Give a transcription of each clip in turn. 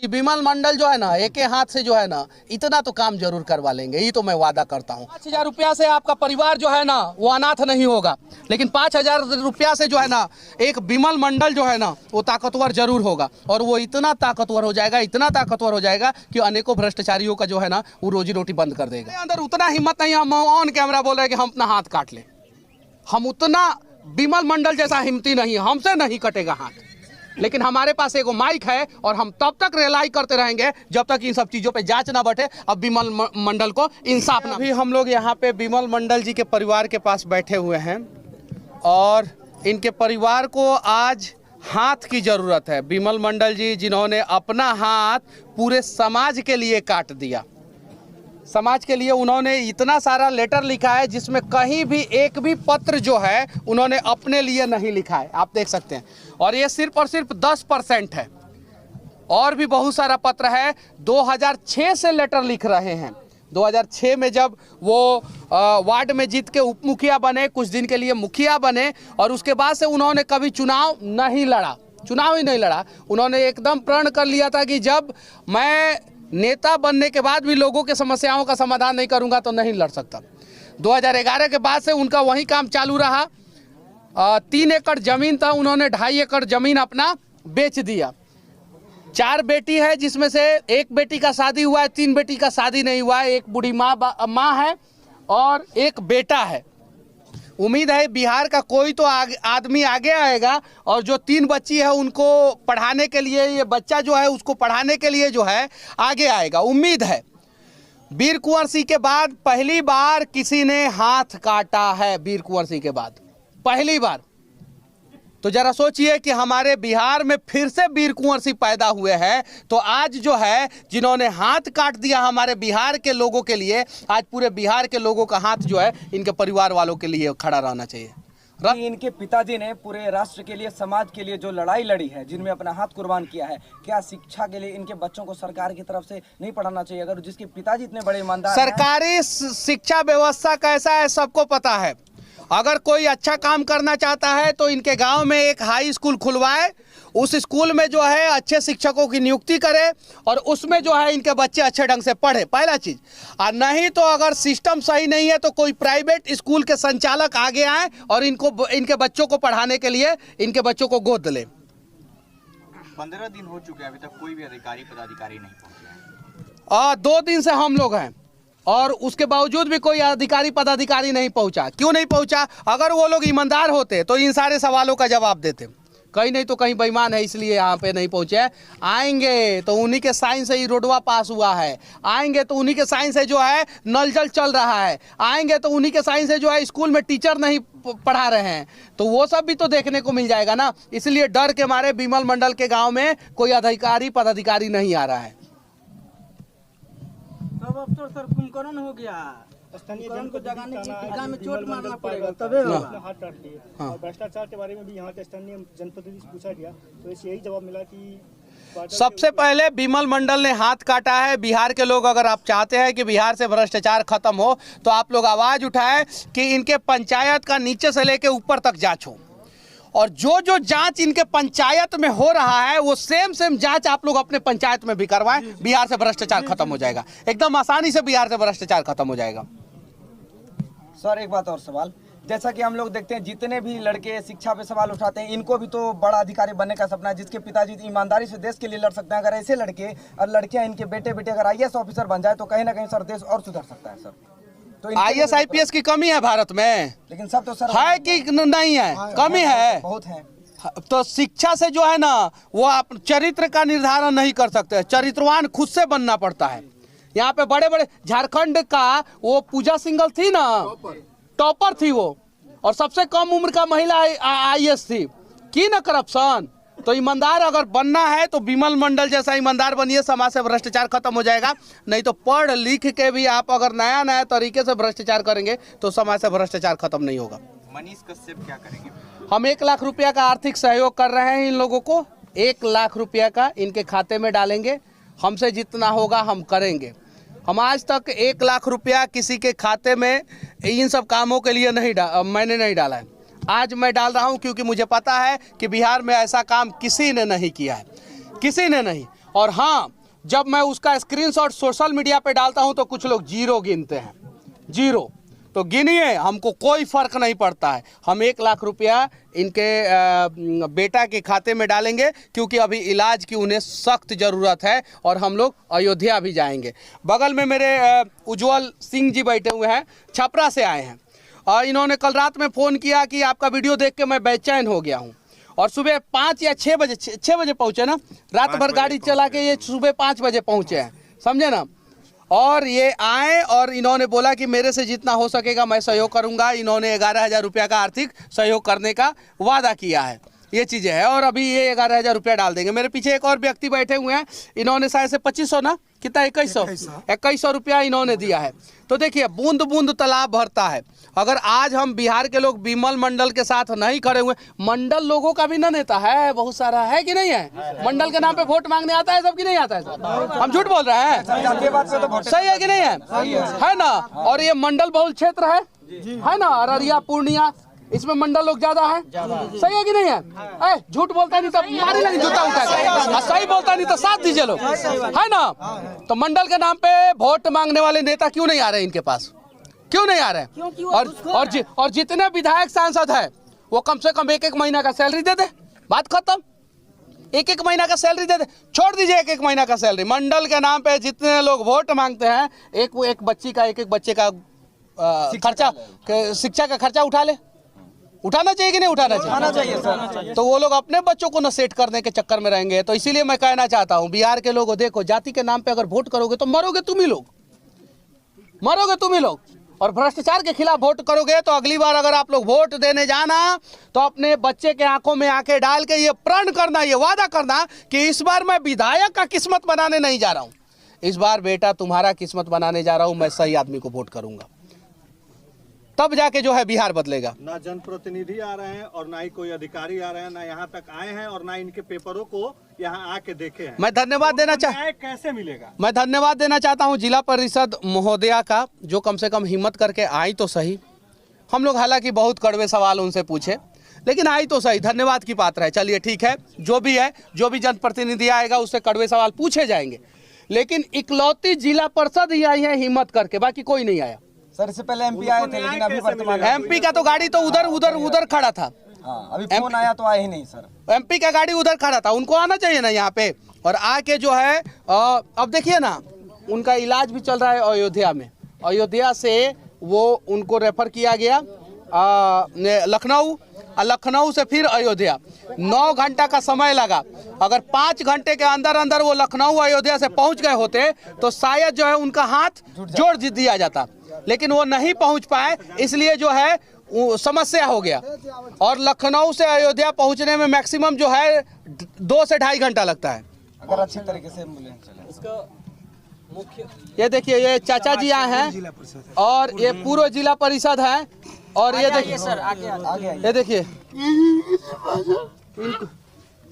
कि विमल मंडल जो है ना एक हाथ से जो है ना इतना तो काम जरूर करवा लेंगे, ये तो मैं वादा करता हूँ। 5,000 रुपया से आपका परिवार जो है ना वो अनाथ नहीं होगा, लेकिन 5,000 रुपया से जो है ना एक विमल मंडल जो है ना वो ताकतवर जरूर होगा, और वो इतना ताकतवर हो जाएगा, इतना ताकतवर हो जाएगा कि अनेकों भ्रष्टाचारियों का जो है ना वो रोजी रोटी बंद कर देगा। अंदर उतना हिम्मत नहीं, हम ऑन कैमरा बोल रहे हैं कि हम अपना हाथ काट लें। हम उतना विमल मंडल जैसा हिम्मती नहीं, हमसे नहीं कटेगा हाथ, लेकिन हमारे पास एगो माइक है और हम तब तक रिलाई करते रहेंगे जब तक इन सब चीज़ों पे जांच ना बैठे, अब विमल मंडल को इंसाफ ना। अभी हम लोग यहाँ पे विमल मंडल जी के परिवार के पास बैठे हुए हैं और इनके परिवार को आज हाथ की ज़रूरत है। विमल मंडल जी जिन्होंने अपना हाथ पूरे समाज के लिए काट दिया, समाज के लिए उन्होंने इतना सारा लेटर लिखा है जिसमें कहीं भी एक भी पत्र जो है उन्होंने अपने लिए नहीं लिखा है, आप देख सकते हैं। और ये सिर्फ और सिर्फ 10% है, और भी बहुत सारा पत्र है। 2006 से लेटर लिख रहे हैं। 2006 में जब वो वार्ड में जीत के उप मुखिया बने, कुछ दिन के लिए मुखिया बने, और उसके बाद से उन्होंने कभी चुनाव नहीं लड़ा, चुनाव ही नहीं लड़ा। उन्होंने एकदम प्रण कर लिया था कि जब मैं नेता बनने के बाद भी लोगों के समस्याओं का समाधान नहीं करूंगा तो नहीं लड़ सकता। 2011 के बाद से उनका वही काम चालू रहा। 3 एकड़ ज़मीन था, उन्होंने 2.5 एकड़ ज़मीन अपना बेच दिया। 4 बेटी है जिसमें से एक बेटी का शादी हुआ है, 3 बेटी का शादी नहीं हुआ है। एक बूढ़ी माँ है और एक बेटा है। उम्मीद है बिहार का कोई तो आदमी आगे आएगा और जो 3 बच्ची है उनको पढ़ाने के लिए, ये बच्चा जो है उसको पढ़ाने के लिए जो है आगे आएगा, उम्मीद है। वीर कुंवर सिंह के बाद पहली बार किसी ने हाथ काटा है, वीर कुंवर सिंह के बाद पहली बार। तो जरा सोचिए कि हमारे बिहार में फिर से वीर कुंवर सिंह पैदा हुए हैं, तो आज जो है जिन्होंने हाथ काट दिया हमारे बिहार के लोगों के लिए, आज पूरे बिहार के लोगों का हाथ जो है इनके परिवार वालों के लिए खड़ा रहना चाहिए। इनके पिताजी ने पूरे राष्ट्र के लिए, समाज के लिए जो लड़ाई लड़ी है, जिनमें अपना हाथ कुर्बान किया है, क्या शिक्षा के लिए इनके बच्चों को सरकार की तरफ से नहीं पढ़ाना चाहिए? अगर जिसके पिताजी इतने बड़े ईमानदार, सरकारी शिक्षा व्यवस्था कैसा है सबको पता है। अगर कोई अच्छा काम करना चाहता है तो इनके गांव में एक हाई स्कूल खुलवाए, उस स्कूल में जो है अच्छे शिक्षकों की नियुक्ति करे और उसमें जो है इनके बच्चे अच्छे ढंग से पढ़े, पहला चीज़। और नहीं तो अगर सिस्टम सही नहीं है तो कोई प्राइवेट स्कूल के संचालक आगे आए और इनके बच्चों को पढ़ाने के लिए इनके बच्चों को गोद ले। 15 दिन हो चुके हैं, अभी तक कोई भी अधिकारी पदाधिकारी नहीं पहुंचे। 2 दिन से हम लोग हैं और उसके बावजूद भी कोई अधिकारी पदाधिकारी नहीं पहुंचा। क्यों नहीं पहुंचा? अगर वो लोग ईमानदार होते तो इन सारे सवालों का जवाब देते। कहीं नहीं तो कहीं बेईमान है, इसलिए यहाँ पे नहीं पहुंचे। आएंगे तो उन्हीं के साइन से ही रोडवा पास हुआ है, आएंगे तो उन्हीं के साइन से जो है नल जल चल रहा है, आएंगे तो उन्हीं के साइन से जो है स्कूल में टीचर नहीं पढ़ा रहे हैं, तो वो सब भी तो देखने को मिल जाएगा ना। इसलिए डर के मारे विमल मंडल के गाँव में कोई अधिकारी पदाधिकारी नहीं आ रहा है। अब तो सर कुंभकर्ण हो गया, स्थानीय जन को जगाने के लिए में चोट मारना पड़ेगा तबे होगा। हाथ काट लिए और भ्रष्टाचार के बारे में भी यहाँ के स्थानीय जनप्रतिनिधि से पूछा गया तो इसे यही जवाब मिला कि सबसे पहले विमल मंडल ने हाथ काटा है। बिहार के लोग, अगर आप चाहते हैं कि बिहार से भ्रष्टाचार खत्म हो तो आप लोग आवाज उठाएं कि इनके पंचायत का नीचे से लेके ऊपर तक जांच हो, और जो जो जांच इनके पंचायत में हो रहा है वो सेम जांच आप लोग अपने पंचायत में भी करवाएं। बिहार से भ्रष्टाचार खत्म हो जाएगा, एकदम आसानी से बिहार से भ्रष्टाचार खत्म हो जाएगा। सर एक बात और सवाल, जैसा कि हम लोग देखते हैं जितने भी लड़के शिक्षा पे सवाल उठाते हैं, इनको भी तो बड़ा अधिकारी बनने का सपना है, जिसके पिताजी ईमानदारी से देश के लिए लड़ सकते हैं। अगर ऐसे लड़के और लड़कियां, इनके बेटे अगर IAS ऑफिसर बन जाए तो कहीं ना कहीं सर देश और सुधर सकता है। सर तो IAS IPS की कमी है भारत में, लेकिन सब तो सर है कि नहीं है? कमी है, बहुत है। तो शिक्षा से जो है ना वो आप चरित्र का निर्धारण नहीं कर सकते, चरित्रवान खुद से बनना पड़ता है। यहाँ पे बड़े बड़े झारखंड का वो पूजा सिंघल थी ना, टॉपर थी वो, और सबसे कम उम्र का महिला IAS थी, की ना करप्शन। तो ईमानदार अगर बनना है तो विमल मंडल जैसा ईमानदार बनिए, समाज से भ्रष्टाचार खत्म हो जाएगा। नहीं तो पढ़ लिख के भी आप अगर नया तरीके से भ्रष्टाचार करेंगे तो समाज से भ्रष्टाचार खत्म नहीं होगा। मनीष कश्यप क्या करेंगे? हम 1 लाख रुपया का आर्थिक सहयोग कर रहे हैं इन लोगों को, 1 लाख रुपया का इनके खाते में डालेंगे। हमसे जितना होगा हम करेंगे। हम आज तक 1 लाख रुपया किसी के खाते में इन सब कामों के लिए मैंने नहीं डाला है। आज मैं डाल रहा हूं क्योंकि मुझे पता है कि बिहार में ऐसा काम किसी ने नहीं किया है, किसी ने नहीं। और हाँ, जब मैं उसका स्क्रीनशॉट सोशल मीडिया पे डालता हूं तो कुछ लोग जीरो गिनते हैं, जीरो। तो गिनिए, हमको कोई फर्क नहीं पड़ता है। हम 1 लाख रुपया इनके बेटा के खाते में डालेंगे, क्योंकि अभी इलाज की उन्हें सख्त ज़रूरत है और हम लोग अयोध्या भी जाएंगे। बगल में मेरे उज्जवल सिंह जी बैठे हुए हैं, छपरा से आए हैं, और इन्होंने कल रात में फ़ोन किया कि आपका वीडियो देख के मैं बेचैन हो गया हूँ। और सुबह 5 या 6 बजे 6 बजे पहुँचे ना, रात भर गाड़ी चला के ये सुबह 5 बजे पहुँचे हैं, समझे ना। और ये आए और इन्होंने बोला कि मेरे से जितना हो सकेगा मैं सहयोग करूंगा। इन्होंने 11,000 रुपया का आर्थिक सहयोग करने का वादा किया है, ये चीज़ें हैं। और अभी ये 11,000 रुपया डाल देंगे। मेरे पीछे एक और व्यक्ति बैठे हुए हैं, इन्होंने शायद से 2500 ना, कितना 2100 रुपया इन्होंने दिया है। तो देखिए, बूंद बूंद तालाब भरता है। अगर आज हम बिहार के लोग विमल मंडल के साथ नहीं खड़े हुए, मंडल लोगों का भी ना नेता है, बहुत सारा है कि नहीं है? मंडल के नाम पे वोट मांगने आता है सबकी, नहीं आता है सर? हम झूठ बोल रहे हैं? सही है कि नहीं है ना? और ये मंडल बहुल क्षेत्र है ना, अररिया पूर्णिया, इसमें मंडल लोग ज्यादा है। सही है कि नहीं है? झूठ बोलता नहीं तो मारी लगी जूता उठा के, सही बोलता नहीं तो साथ दीजिए लोग, है ना। तो मंडल के नाम पे वोट मांगने वाले नेता क्यों नहीं आ रहे इनके पास? क्यों नहीं आ रहे? और जितने विधायक सांसद है वो कम से कम 1-1 महीना का सैलरी दे दे, बात खत्म। 1-1 महीना का सैलरी दे दे, छोड़ दीजिए 1-1 महीना का सैलरी। मंडल के नाम पे जितने लोग वोट मांगते हैं, एक बच्चे का खर्चा, शिक्षा का खर्चा उठा ले। उठाना चाहिए कि नहीं उठाना चाहिए? सर। तो वो लोग अपने बच्चों को न सेट करने के चक्कर में रहेंगे। तो इसीलिए मैं कहना चाहता हूँ बिहार के लोगों, देखो, जाति के नाम पे अगर वोट करोगे तो मरोगे तुम ही लोग, मरोगे तुम ही लोग। और भ्रष्टाचार के खिलाफ वोट करोगे तो अगली बार अगर आप लोग वोट देने जाना तो अपने बच्चे के आंखों में आंखें डाल के ये प्रण करना, ये वादा करना कि इस बार मैं विधायक का किस्मत बनाने नहीं जा रहा हूँ, इस बार बेटा तुम्हारा किस्मत बनाने जा रहा हूँ, मैं सही आदमी को वोट करूंगा। तब जाके जो है बिहार बदलेगा। ना जनप्रतिनिधि आ रहे हैं और ना ही कोई अधिकारी आ रहे हैं, ना यहाँ तक आए हैं और ना इनके पेपरों को यहाँ आके देखे हैं। मैं धन्यवाद देना कैसे मिलेगा? मैं धन्यवाद देना चाहता हूँ जिला परिषद महोदया का, जो कम से कम हिम्मत करके आई तो सही। हम लोग हालांकि बहुत कड़वे सवाल उनसे पूछे, लेकिन आई तो सही, धन्यवाद की पात्र है। चलिए ठीक है, जो भी है, जो भी जनप्रतिनिधि आएगा उससे कड़वे सवाल पूछे जाएंगे। लेकिन इकलौती जिला परिषद ही आई है हिम्मत करके, बाकी कोई नहीं आया। सर, इससे पहले एमपी आए थे, लेकिन अभी वर्तमान एमपी का तो गाड़ी तो उधर खड़ा था। अभी फोन आया तो आए ही नहीं सर। एमपी का गाड़ी उधर खड़ा था, उनको आना चाहिए ना यहाँ पे। और आके जो है अब देखिए ना, उनका इलाज भी चल रहा है अयोध्या में। अयोध्या से वो उनको रेफर किया गया लखनऊ, और लखनऊ से फिर अयोध्या। 9 घंटा का समय लगा। अगर 5 घंटे के अंदर अंदर वो लखनऊ अयोध्या से पहुंच गए होते तो शायद जो है उनका हाथ जोड़ दिया जाता, लेकिन वो नहीं पहुंच पाए, इसलिए जो है समस्या हो गया। और लखनऊ से अयोध्या पहुंचने में मैक्सिमम जो है 2 से 2.5 घंटा लगता है, अगर अच्छी तरीके से एम्बुलेंस चले। ये देखिए, ये चाचा जी आए हैं और ये पूर्व जिला परिषद है। और ये देखिए सर, ये देखिए,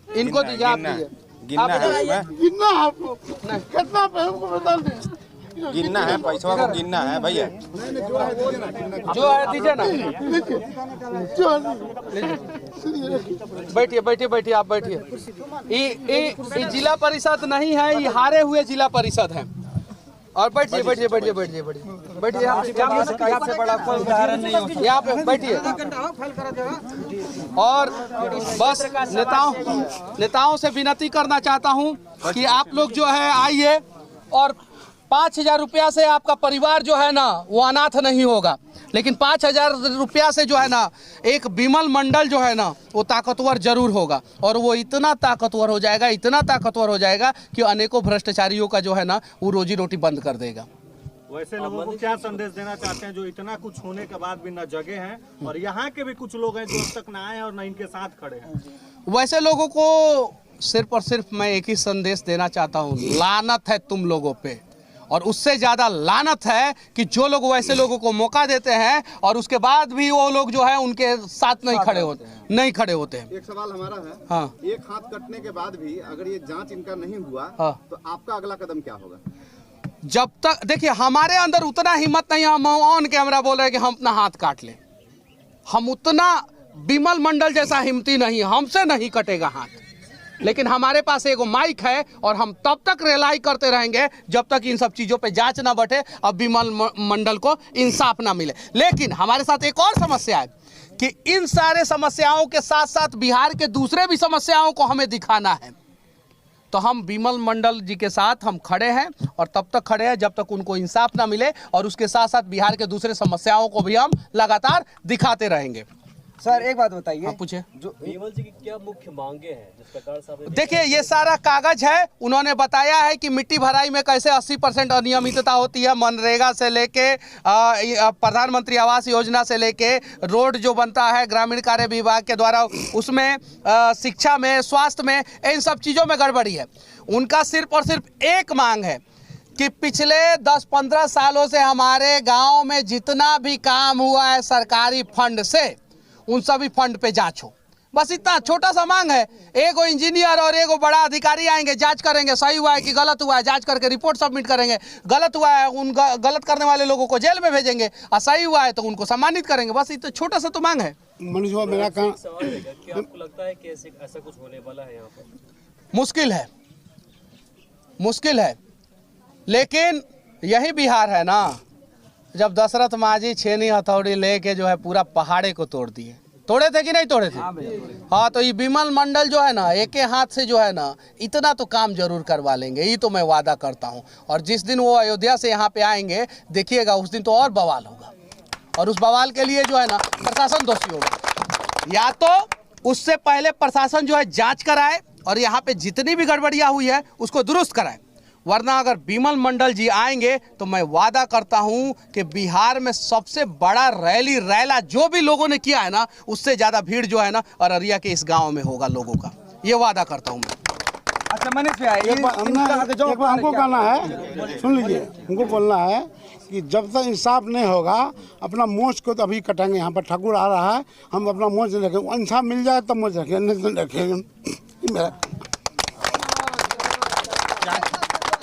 इनको दीजिए, आप दीजिए। गिनना है, पैसा को गिनना है भैया, जो है दीजिए ना। बैठिए आप बैठिए। ये जिला परिषद नहीं है, ये हारे हुए जिला परिषद है। और बैठिए बड़ा कोई उदाहरण नहीं हो। यहाँ पे बैठिए। और बस नेताओं से विनती करना चाहता हूँ कि आप लोग जो है आइए, और 5,000 रुपया से आपका परिवार जो है ना वो अनाथ नहीं होगा, लेकिन 5,000 रुपया से जो है ना एक विमल मंडल जो है ना वो ताकतवर जरूर होगा। और वो इतना ताकतवर हो जाएगा कि अनेकों भ्रष्टाचारियों का जो है ना वो रोजी रोटी बंद कर देगा। वैसे लोगों को क्या संदेश देना चाहते हैं जो इतना कुछ होने के बाद भी न जगे हैं, और यहाँ के भी कुछ लोग हैं जो अब तक न आए और न इनके साथ खड़े हैं? वैसे लोगों को सिर्फ और सिर्फ मैं एक ही संदेश देना चाहता हूँ, लानत है तुम लोगों पे। और उससे ज़्यादा लानत है कि जो लोग वैसे लोगों को मौका देते हैं और उसके बाद भी वो लोग जो है उनके साथ नहीं खड़े होते हैं। एक सवाल हमारा है, हाँ, एक हाथ कटने के बाद भी अगर ये जांच इनका नहीं हुआ, हाँ, तो आपका अगला कदम क्या होगा? जब तक देखिए हमारे अंदर उतना हिम्मत नहीं है, हम ऑन कैमरा बोल रहे हैं कि हम अपना हाथ काट लें। हम उतना विमल मंडल जैसा हिम्मती नहीं, हमसे नहीं कटेगा हाथ। लेकिन हमारे पास एगो माइक है और हम तब तक रिलाई करते रहेंगे जब तक इन सब चीज़ों पे जांच ना बैठे और विमल मंडल को इंसाफ ना मिले। लेकिन हमारे साथ एक और समस्या है कि इन सारे समस्याओं के साथ साथ बिहार के दूसरे भी समस्याओं को हमें दिखाना है। तो हम विमल मंडल जी के साथ हम खड़े हैं और तब तक खड़े हैं जब तक उनको इंसाफ ना मिले, और उसके साथ साथ बिहार के दूसरे समस्याओं को भी हम लगातार दिखाते रहेंगे। सर एक बात बताइए, आप पूछे जो विमल जी की क्या मुख्य मांगे हैं जिस प्रकार से आपने देखिए, ये सारा कागज है। उन्होंने बताया है कि मिट्टी भराई में कैसे 80% अनियमितता होती है, मनरेगा से लेके प्रधानमंत्री आवास योजना से लेके रोड जो बनता है ग्रामीण कार्य विभाग के द्वारा, उसमें शिक्षा में, स्वास्थ्य में, इन सब चीज़ों में गड़बड़ी है। उनका सिर्फ और सिर्फ एक मांग है कि पिछले 10-15 सालों से हमारे गाँव में जितना भी काम हुआ है सरकारी फंड से, उन सभी फंड पे जांच हो। बस इतना छोटा सा मांग है। एगो इंजीनियर और एगो बड़ा अधिकारी आएंगे, जांच करेंगे, सही हुआ है कि गलत हुआ है, जांच करके रिपोर्ट सबमिट करेंगे। गलत हुआ है, उन गलत करने वाले लोगों को जेल में भेजेंगे, और सही हुआ है तो उनको सम्मानित करेंगे। बस इतना छोटा सा तो मांग है। मनीष भाई, मेरा काम सवाल है कि आपको लगता है कि ऐसा कुछ होने वाला है यहाँ पर? मुश्किल है, लेकिन यही बिहार है ना, जब दशरथ मांझी छेनी हथौड़ी लेके जो है पूरा पहाड़े को तोड़ दिए। तोड़े थे कि नहीं तोड़े थे? हाँ, तो ये विमल मंडल जो है ना, एक हाथ से जो है ना, इतना तो काम जरूर करवा लेंगे, ये तो मैं वादा करता हूँ। और जिस दिन वो अयोध्या से यहाँ पे आएंगे, देखिएगा उस दिन तो और बवाल होगा, और उस बवाल के लिए जो है ना प्रशासन दोषी होगा। या तो उससे पहले प्रशासन जो है जाँच कराए और यहाँ पे जितनी भी गड़बड़ियाँ हुई है उसको दुरुस्त कराए, वरना अगर विमल मंडल जी आएंगे तो मैं वादा करता हूं कि बिहार में सबसे बड़ा रैला जो भी लोगों ने किया है ना, उससे ज़्यादा भीड़ जो है ना अररिया के इस गांव में होगा लोगों का, ये वादा करता हूं मैं। अच्छा मनीष भाई, एक बार हमको कहना है, सुन लीजिए, हमको बोलना है कि जब तक इंसाफ नहीं होगा, अपना मोच को तो अभी कटेंगे। यहाँ पर ठाकुर आ रहा है, हम अपना मोच नहीं रखेंगे। इंसाफ मिल जाए तब मोच रखेंगे, नहीं तो रखेंगे। मेरा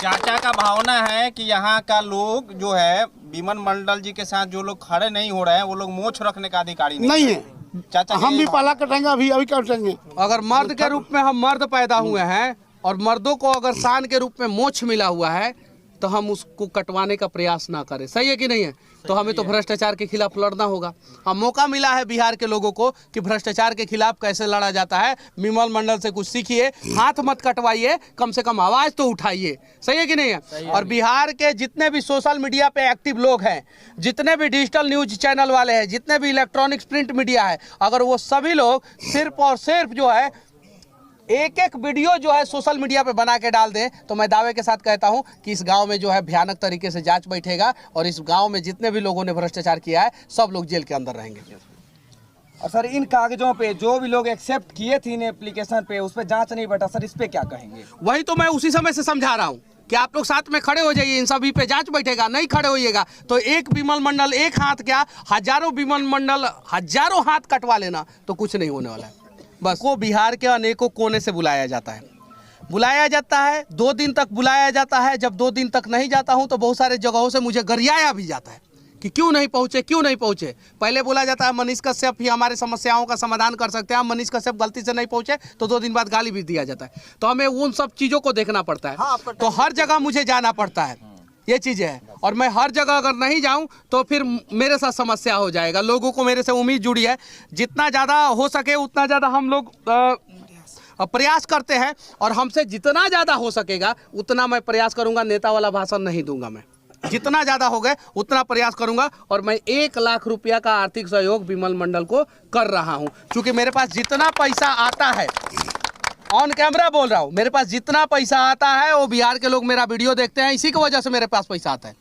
चाचा का भावना है कि यहाँ का लोग जो है विमल मंडल जी के साथ जो लोग खड़े नहीं हो रहे हैं, वो लोग मोछ रखने का अधिकारी नहीं है। चाचा हम भी पाला कटेंगे, अभी कटेंगे। अगर मर्द के रूप में हम मर्द पैदा हुए हैं और मर्दों को अगर शान के रूप में मोछ मिला हुआ है, तो हम उसको कटवाने का प्रयास ना करें। सही है कि नहीं है? तो हमें तो भ्रष्टाचार के खिलाफ लड़ना होगा। अब मौका मिला है बिहार के लोगों को कि भ्रष्टाचार के खिलाफ कैसे लड़ा जाता है। विमल मंडल से कुछ सीखिए, हाथ मत कटवाइए, कम से कम आवाज़ तो उठाइए। सही है कि नहीं है? और बिहार के जितने भी सोशल मीडिया पे एक्टिव लोग हैं, जितने भी डिजिटल न्यूज चैनल वाले हैं, जितने भी इलेक्ट्रॉनिक्स प्रिंट मीडिया है, अगर वो सभी लोग सिर्फ और सिर्फ जो है एक वीडियो जो है सोशल मीडिया पे बना के डाल दें, तो मैं दावे के साथ कहता हूं कि इस गांव में जो है भयानक तरीके से जांच बैठेगा, और इस गांव में जितने भी लोगों ने भ्रष्टाचार किया है सब लोग जेल के अंदर रहेंगे। और सर इन कागजों पे जो भी लोग एक्सेप्ट किए थे इन एप्लीकेशन पे, उस पर जांच नहीं बैठा, सर इस पे क्या कहेंगे? वही तो मैं उसी समय से समझा रहा हूँ कि आप लोग साथ में खड़े हो जाइए, इन सभी पे जांच बैठेगा। नहीं खड़े होइएगा तो एक विमल मंडल एक हाथ क्या, हजारों विमल मंडल हजारों हाथ कटवा लेना, तो कुछ नहीं होने वाला है। बस को बिहार के अनेकों कोने से बुलाया जाता है, 2 दिन तक बुलाया जाता है। जब 2 दिन तक नहीं जाता हूं तो बहुत सारे जगहों से मुझे गरियाया भी जाता है कि क्यों नहीं पहुंचे। पहले बोला जाता है मनीष कश्यप ही हमारे समस्याओं का समाधान कर सकते हैं, हम मनीष कश्यप गलती से नहीं पहुंचे तो 2 दिन बाद गाली भी दिया जाता है। तो हमें उन सब चीज़ों को देखना पड़ता है। तो हर जगह मुझे जाना पड़ता है, ये चीज़ें हैं। और मैं हर जगह अगर नहीं जाऊं तो फिर मेरे साथ समस्या हो जाएगा। लोगों को मेरे से उम्मीद जुड़ी है, जितना ज़्यादा हो सके उतना ज़्यादा हम लोग प्रयास करते हैं, और हमसे जितना ज़्यादा हो सकेगा उतना मैं प्रयास करूंगा। नेता वाला भाषण नहीं दूंगा मैं, जितना ज़्यादा हो गए उतना प्रयास करूंगा। और मैं 1 लाख रुपया का आर्थिक सहयोग विमल मंडल को कर रहा हूं, क्योंकि मेरे पास जितना पैसा आता है, ऑन कैमरा बोल रहा हूँ, मेरे पास जितना पैसा आता है वो बिहार के लोग मेरा वीडियो देखते हैं, इसी की वजह से मेरे पास पैसा आता है।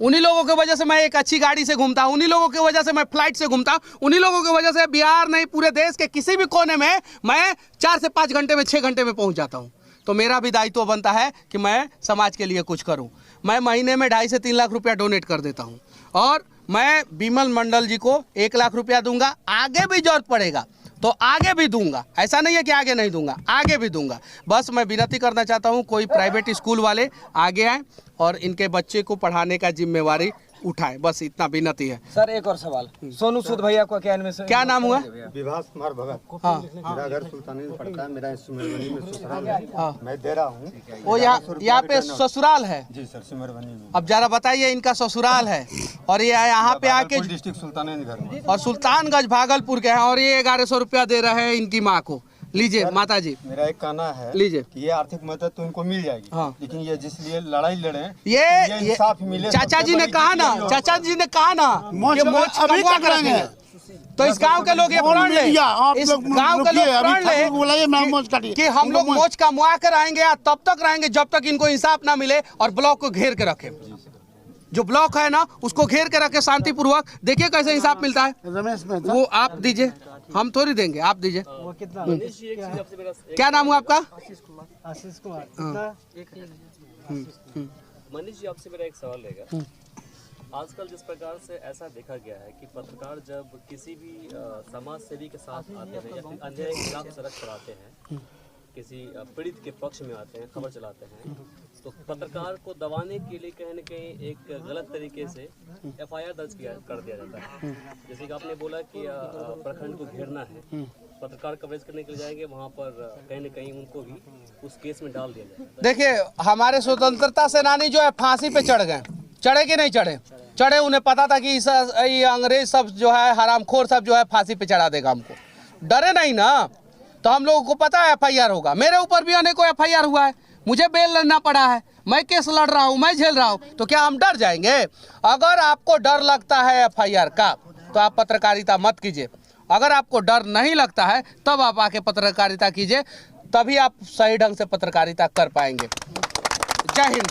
उन्हीं लोगों की वजह से मैं एक अच्छी गाड़ी से घूमता हूँ, उन्हीं लोगों की वजह से मैं फ्लाइट से घूमता हूँ, उन्हीं लोगों की वजह से बिहार नहीं पूरे देश के किसी भी कोने में मैं 4 से 5 घंटे में 6 घंटे में पहुँच जाता हूँ। तो मेरा भी दायित्व बनता है कि मैं समाज के लिए कुछ करूँ। मैं महीने में 2.5 से 3 लाख रुपया डोनेट कर देता हूँ, और मैं विमल मंडल जी को 1 लाख रुपया दूंगा। आगे भी जरूरत पड़ेगा तो आगे भी दूंगा, ऐसा नहीं है कि आगे नहीं दूंगा, आगे भी दूंगा। बस मैं विनती करना चाहता हूं कोई प्राइवेट स्कूल वाले आगे आएँ और इनके बच्चे को पढ़ाने का जिम्मेवारी उठाए, बस इतना विनती है। सर एक और सवाल, सोनू सूद भैया को क्या इनमें से क्या नाम हुआ? विभास कुमार भगत। हाँ मेरा घर सुल्तानी में पड़ता है, मेरा सिमरवनी में ससुराल है। हाँ। मैं दे रहा हूँ। वो यहाँ पे ससुराल है? जी सर, सिमरवनी में। अब जरा बताइए, इनका ससुराल है और ये यहाँ पे आके डिस्ट्रिक्ट सुल्तानगंज घर में। और सुल्तानगंज भागलपुर के हैं और ये 1100 रुपया दे रहे हैं इनकी माँ को। लीजिए माता जी, मेरा एक कहना है लीजिए कि ये आर्थिक मदद तो इनको मिल जाएगी, हाँ। लेकिन ये जिस लिए लड़ाई लड़े ये इंसाफ मिले। चाचा जी ने कहा ना, चाचा जी ने कहा ना मोच कि मोच अभी कमवा तक के रहेंगे। रखेंगे। तो इस गांव के लोग ये प्रण ले, इस गांव के लोग प्रण ले कि हम लोग मोच कमवा कर रहेंगे या तब तक रहेंगे जब तक इनको इंसाफ ना मिले और ब्लॉक को घेर के रखे। जो ब्लॉक है ना उसको घेर के रखे शांतिपूर्वक। देखिए कैसे इंसाफ मिलता है। रमेश में वो आप दीजिए, हम थोड़ी देंगे, आप दीजिए। मनीष जी, एक चीज आपसे मेरा क्या नाम हुआ आपका? आशीष कुमार। मनीष जी, आपसे मेरा एक सवाल रहेगा। आजकल जिस प्रकार से ऐसा देखा गया है कि पत्रकार जब किसी भी समाज सेवी के साथ आते हैं या फिर अन्याय के खिलाफ सड़क पर आते हैं, किसी पीड़ित के पक्ष में आते हैं, खबर चलाते हैं, तो पत्रकार को दबाने के लिए कहीं न कहीं एक गलत तरीके से FIR दर्ज कर दिया जाता है। जैसे कि आपने बोला कि प्रखंड को घेरना है, पत्रकार कवरेज करने के लिए जाएंगे, वहाँ पर कहीं न कहीं उनको भी उस केस में डाल दिया जाता है। देखिए हमारे स्वतंत्रता सेनानी जो है फांसी पे चढ़ गए, चढ़े कि नहीं चढ़े? चढ़े। उन्हें पता था कि ये अंग्रेज सब जो है, हरामखोर सब जो है फांसी पे चढ़ा देगा हमको, डरे नहीं ना। तो हम लोगों को पता है FIR होगा। मेरे ऊपर भी अनेकों FIR हुआ है, मुझे बेल लड़ना पड़ा है, मैं केस लड़ रहा हूँ, मैं झेल रहा हूँ। तो क्या हम डर जाएंगे? अगर आपको डर लगता है FIR का तो आप पत्रकारिता मत कीजिए। अगर आपको डर नहीं लगता है तब आप आके पत्रकारिता कीजिए, तभी आप सही ढंग से पत्रकारिता कर पाएंगे। जय हिंद।